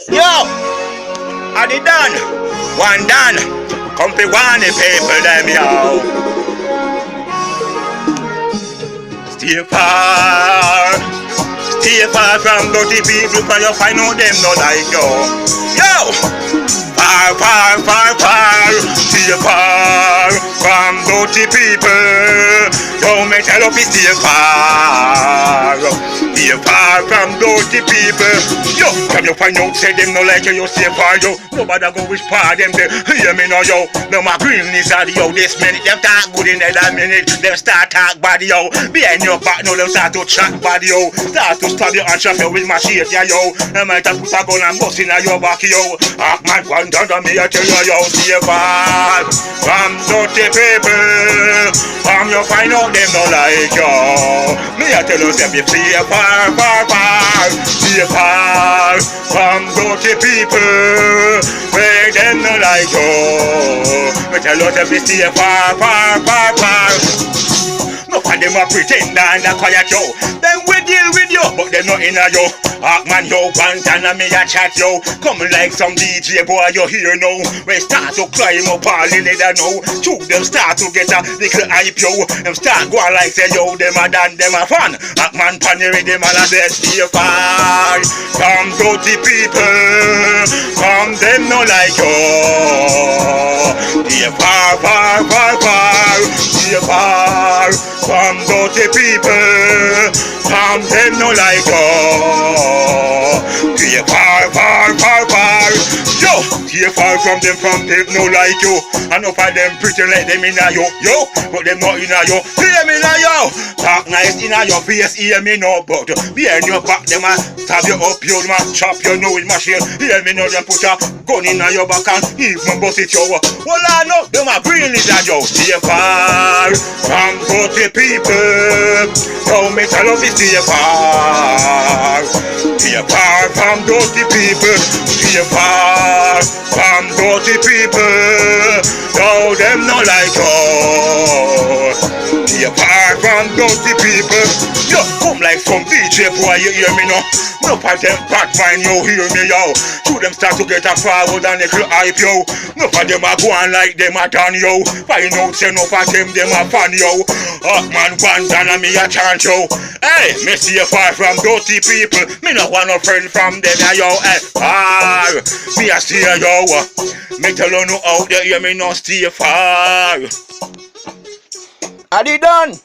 Yo, I did done. One done. Come to one people them yo. Stay far from dirty people, for you find out them no like you. Yo, far. Stay far from dirty people. Don't make tell up stay far. Stay far from dirty people. Yo, can you find out say them no like you? You stay far yo. Nobody go which part them they hear me now yo. No my green is out yo. This minute them talk good in that minute. Them start talk bad yo. Behind your back now them start to chat bad yo. Start to stab you and chop you with machete yo. They might have put a gun and bust in your back yo. Ah man one down me I tell you yo. Stay far from dirty people. From you find out them no like you. Me I tell you them you stay far. Stay far from dirty people. Where them no like you. Me tell you them you stay far. No for them a pretend and a quiet yo. Them we deal with you, but them not in a yo. Man yo, Pantana me a chat yo. Coming like some DJ boy you hear now. We start to climb up all the leather now. Two them start to get a little hype yo. Them start going like say yo, them a dan, them a fun. Man panny them all a say stay far from dirty people. From them no like you. Stay far. Stay far from dirty people. From them no like you. Stay far. Yo, stay far from them no like you. And up of them pretend like them in a yo, but them not in a yo. Hear me now yo. Talk nice in a your face, hear me now, but behind your back them a stab you up, you man chop you know with machine. Hear me now, them put a gun in a your back and even bust it yo. Well I know them a green is a yo. Stay far from dirty people. So me tell you stay far. Stay far from dirty people. Stay far from dirty people. No, them no like us. Stay far from dirty people. Yo, come like some DJ boy, you hear me now? No for them bad mind, you hear me yo. Two them start to get a forward and little hype yo. No for them a go on like them a done yo. Find out say no for them a fan yo. Man Pantana me a chant yo. Hey, me stay far from dirty people. Me no want no friend from them yo. Hey, far. Me a stay yo. Me tell you no out there, hear me no stay far. Are they done?